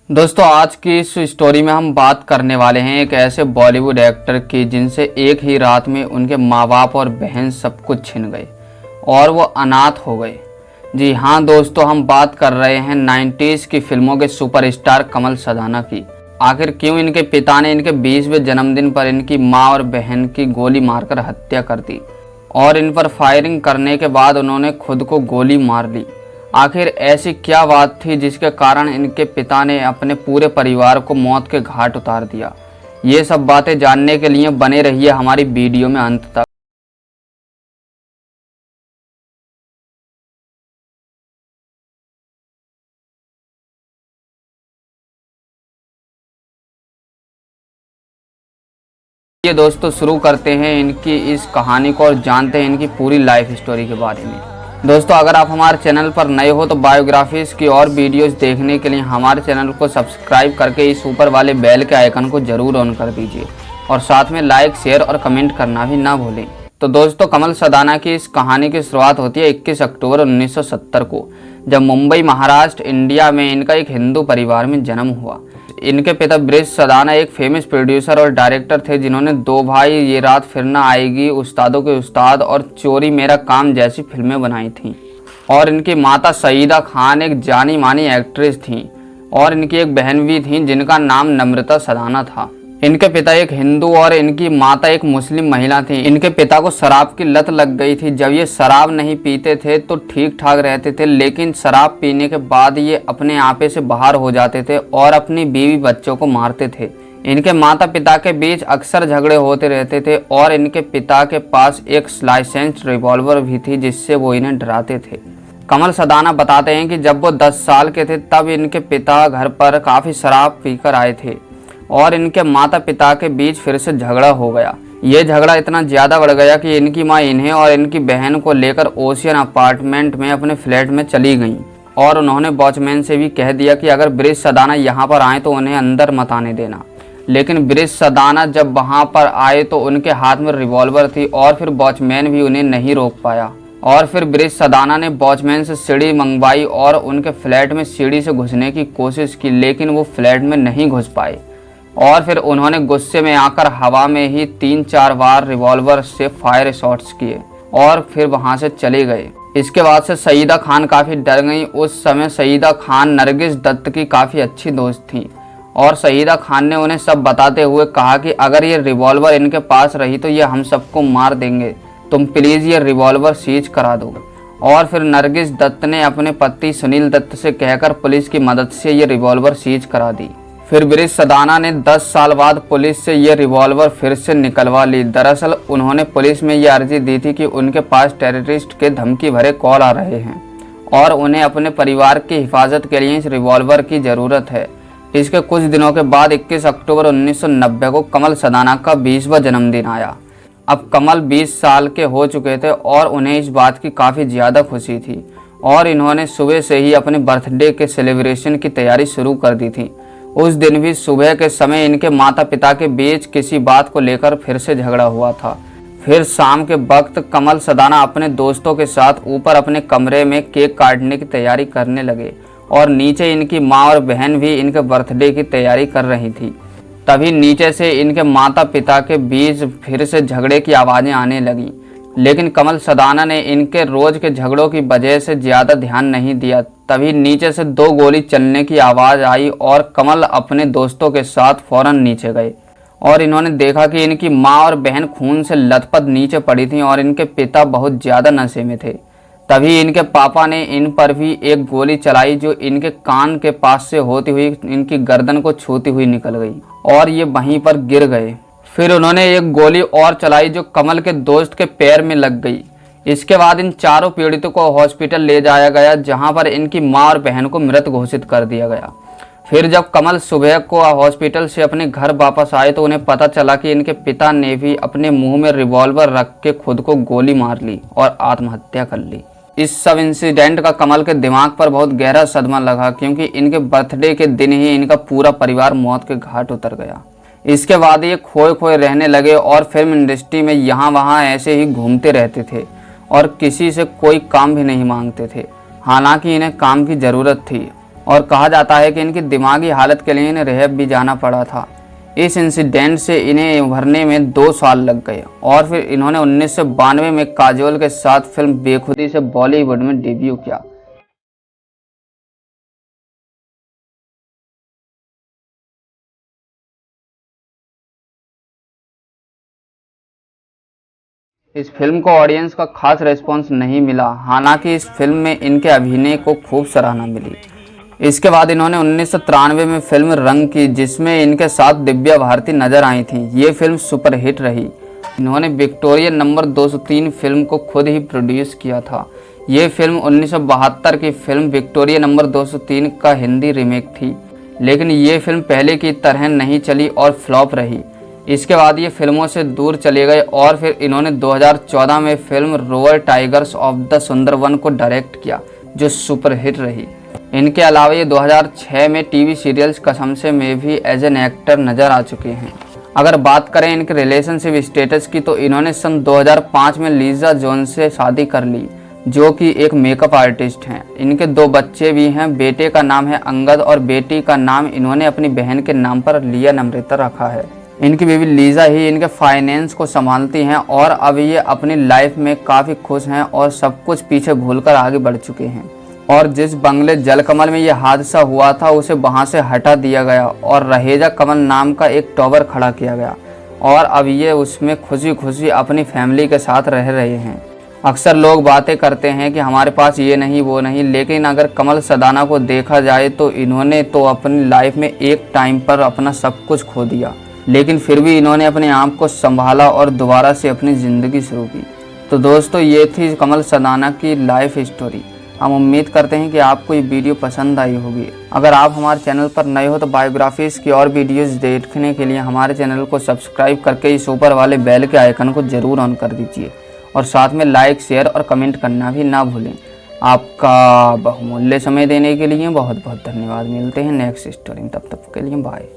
दोस्तों आज की इस स्टोरी में हम बात करने वाले हैं एक ऐसे बॉलीवुड एक्टर की जिनसे एक ही रात में उनके माँ बाप और बहन सब कुछ छिन गए और वो अनाथ हो गए। जी हाँ दोस्तों, हम बात कर रहे हैं 90s की फिल्मों के सुपरस्टार कमल सदाना की। आखिर क्यों इनके पिता ने इनके 20वें जन्मदिन पर इनकी माँ और बहन की गोली मारकर हत्या कर दी और इन पर फायरिंग करने के बाद उन्होंने खुद को गोली मार ली। आखिर ऐसी क्या बात थी जिसके कारण इनके पिता ने अपने पूरे परिवार को मौत के घाट उतार दिया? ये सब बातें जानने के लिए बने रहिए हमारी वीडियो में अंत तक। ये दोस्तों शुरू करते हैं इनकी इस कहानी को और जानते हैं इनकी पूरी लाइफ स्टोरी के बारे में। दोस्तों अगर आप हमारे चैनल पर नए हो तो बायोग्राफीज की और वीडियोस देखने के लिए हमारे चैनल को सब्सक्राइब करके इस ऊपर वाले बेल के आइकन को जरूर ऑन कर दीजिए और साथ में लाइक, शेयर और कमेंट करना भी ना भूलें। तो दोस्तों कमल सदाना की इस कहानी की शुरुआत होती है 21 अक्टूबर 1970 को, जब मुंबई महाराष्ट्र इंडिया में इनका एक हिंदू परिवार में जन्म हुआ। इनके पिता ब्रिज सदाना एक फेमस प्रोड्यूसर और डायरेक्टर थे जिन्होंने दो भाई, ये रात फिर ना आएगी, उस्तादों के उस्ताद और चोरी मेरा काम जैसी फिल्में बनाई थीं। और इनकी माता सईदा खान एक जानी मानी एक्ट्रेस थीं और इनकी एक बहन भी थी जिनका नाम नम्रता सदाना था। इनके पिता एक हिंदू और इनकी माता एक मुस्लिम महिला थी। इनके पिता को शराब की लत लग गई थी। जब ये शराब नहीं पीते थे तो ठीक ठाक रहते थे, लेकिन शराब पीने के बाद ये अपने आपे से बाहर हो जाते थे और अपनी बीवी बच्चों को मारते थे। इनके माता पिता के बीच अक्सर झगड़े होते रहते थे और इनके पिता के पास एक लाइसेंस्ड रिवॉल्वर भी थी जिससे वो इन्हें डराते थे। कमल सदाना बताते हैं कि जब वो 10 साल के थे तब इनके पिता घर पर काफ़ी शराब पीकर आए थे और इनके माता पिता के बीच फिर से झगड़ा हो गया। ये झगड़ा इतना ज़्यादा बढ़ गया कि इनकी माँ इन्हें और इनकी बहन को लेकर ओशियन अपार्टमेंट में अपने फ्लैट में चली गईं और उन्होंने वॉचमैन से भी कह दिया कि अगर ब्रिज सदाना यहाँ पर आए तो उन्हें अंदर मत आने देना। लेकिन ब्रिज सदाना जब वहाँ पर आए तो उनके हाथ में रिवॉल्वर थी और फिर वॉचमैन भी उन्हें नहीं रोक पाया। और फिर ब्रिज सदाना ने वॉचमैन से सीढ़ी मंगवाई और उनके फ्लैट में सीढ़ी से घुसने की कोशिश की, लेकिन वो फ्लैट में नहीं घुस पाए और फिर उन्होंने गुस्से में आकर हवा में ही 3-4 बार रिवॉल्वर से फायर शॉट्स किए और फिर वहां से चले गए। इसके बाद से सईदा खान काफ़ी डर गई। उस समय सईदा खान नरगिस दत्त की काफ़ी अच्छी दोस्त थी और सईदा खान ने उन्हें सब बताते हुए कहा कि अगर ये रिवॉल्वर इनके पास रही तो ये हम सबको मार देंगे, तुम प्लीज़ ये रिवॉल्वर सीज करा दो। और फिर नरगिस दत्त ने अपने पति सुनील दत्त से कहकर पुलिस की मदद से ये रिवॉल्वर सीज करा दी। फिर ब्रिज सदाना ने 10 साल बाद पुलिस से ये रिवॉल्वर फिर से निकलवा ली। दरअसल उन्होंने पुलिस में ये अर्जी दी थी कि उनके पास टेररिस्ट के धमकी भरे कॉल आ रहे हैं और उन्हें अपने परिवार की हिफाजत के लिए इस रिवॉल्वर की ज़रूरत है। इसके कुछ दिनों के बाद 21 अक्टूबर 1990 को कमल सदाना का 20वां जन्मदिन आया। अब कमल 20 साल के हो चुके थे और उन्हें इस बात की काफ़ी ज़्यादा खुशी थी और इन्होंने सुबह से ही अपने बर्थडे के सेलिब्रेशन की तैयारी शुरू कर दी थी। उस दिन भी सुबह के समय इनके माता पिता के बीच किसी बात को लेकर फिर से झगड़ा हुआ था। फिर शाम के वक्त कमल सदाना अपने दोस्तों के साथ ऊपर अपने कमरे में केक काटने की तैयारी करने लगे और नीचे इनकी माँ और बहन भी इनके बर्थडे की तैयारी कर रही थी। तभी नीचे से इनके माता पिता के बीच फिर से झगड़े की आवाज़ें आने लगीं, लेकिन कमल सदाना ने इनके रोज़ के झगड़ों की वजह से ज़्यादा ध्यान नहीं दिया। तभी नीचे से 2 गोली चलने की आवाज़ आई और कमल अपने दोस्तों के साथ फौरन नीचे गए और इन्होंने देखा कि इनकी माँ और बहन खून से लथपथ नीचे पड़ी थीं और इनके पिता बहुत ज़्यादा नशे में थे। तभी इनके पापा ने इन पर भी एक गोली चलाई जो इनके कान के पास से होती हुई इनकी गर्दन को छूती हुई निकल गई और ये वहीं पर गिर गए। फिर उन्होंने एक गोली और चलाई जो कमल के दोस्त के पैर में लग गई। इसके बाद इन चारों पीड़ितों को हॉस्पिटल ले जाया गया जहां पर इनकी मां और बहन को मृत घोषित कर दिया गया। फिर जब कमल सुबह को हॉस्पिटल से अपने घर वापस आए तो उन्हें पता चला कि इनके पिता ने भी अपने मुंह में रिवॉल्वर रख के खुद को गोली मार ली और आत्महत्या कर ली। इस सब इंसिडेंट का कमल के दिमाग पर बहुत गहरा सदमा लगा क्योंकि इनके बर्थडे के दिन ही इनका पूरा परिवार मौत के घाट उतर गया। इसके बाद ये खोए खोए रहने लगे और फिल्म इंडस्ट्री में यहाँ वहाँ ऐसे ही घूमते रहते थे और किसी से कोई काम भी नहीं मांगते थे, हालांकि इन्हें काम की ज़रूरत थी। और कहा जाता है कि इनकी दिमागी हालत के लिए इन्हें रिहैब भी जाना पड़ा था। इस इंसिडेंट से इन्हें उभरने में 2 साल लग गए और फिर इन्होंने 1992 में काजोल के साथ फिल्म बेखुदी से बॉलीवुड में डेब्यू किया। इस फिल्म को ऑडियंस का खास रिस्पॉन्स नहीं मिला, हालांकि इस फिल्म में इनके अभिनय को खूब सराहना मिली। इसके बाद इन्होंने 1993 में फिल्म रंग की, जिसमें इनके साथ दिव्या भारती नजर आई थी। ये फिल्म सुपरहिट रही। इन्होंने विक्टोरिया नंबर 203 फिल्म को खुद ही प्रोड्यूस किया था। ये फिल्म 1972 की फिल्म विक्टोरिया नंबर 203 का हिंदी रीमेक थी, लेकिन ये फिल्म पहले की तरह नहीं चली और फ्लॉप रही। इसके बाद ये फिल्मों से दूर चले गए और फिर इन्होंने 2014 में film Royal Tigers of the Sundarban को डायरेक्ट किया, जो सुपरहिट रही। इनके अलावा ये 2006 में टीवी सीरियल्स कसम से में भी एज एन एक्टर नजर आ चुके हैं। अगर बात करें इनके रिलेशनशिप स्टेटस की, तो इन्होंने सन 2005 में लीजा जोन्स से शादी कर ली, जो कि एक मेकअप आर्टिस्ट हैं। इनके 2 बच्चे भी हैं। बेटे का नाम है अंगद और बेटी का नाम इन्होंने अपनी बहन के नाम पर लिया नम्रता रखा है। इनकी बीवी लीजा ही इनके फाइनेंस को संभालती हैं और अब ये अपनी लाइफ में काफ़ी खुश हैं और सब कुछ पीछे भूलकर आगे बढ़ चुके हैं। और जिस बंगले जलकमल में ये हादसा हुआ था, उसे वहाँ से हटा दिया गया और रहेजा कमल नाम का एक टावर खड़ा किया गया और अब ये उसमें खुशी खुशी अपनी फैमिली के साथ रह रहे हैं। अक्सर लोग बातें करते हैं कि हमारे पास ये नहीं वो नहीं, लेकिन अगर कमल सदाना को देखा जाए तो इन्होंने तो अपनी लाइफ में एक टाइम पर अपना सब कुछ खो दिया, लेकिन फिर भी इन्होंने अपने आप को संभाला और दोबारा से अपनी ज़िंदगी शुरू की। तो दोस्तों, ये थी कमल सदाना की लाइफ स्टोरी। हम उम्मीद करते हैं कि आपको ये वीडियो पसंद आई होगी। अगर आप हमारे चैनल पर नए हो तो बायोग्राफीज़ की और वीडियोस देखने के लिए हमारे चैनल को सब्सक्राइब करके इस ऊपर वाले बेल के आइकन को ज़रूर ऑन कर दीजिए और साथ में लाइक, शेयर और कमेंट करना भी ना भूलें। आपका बहुमूल्य समय देने के लिए बहुत बहुत धन्यवाद। मिलते हैं नेक्स्ट स्टोरी में, तब तक के लिए बाय।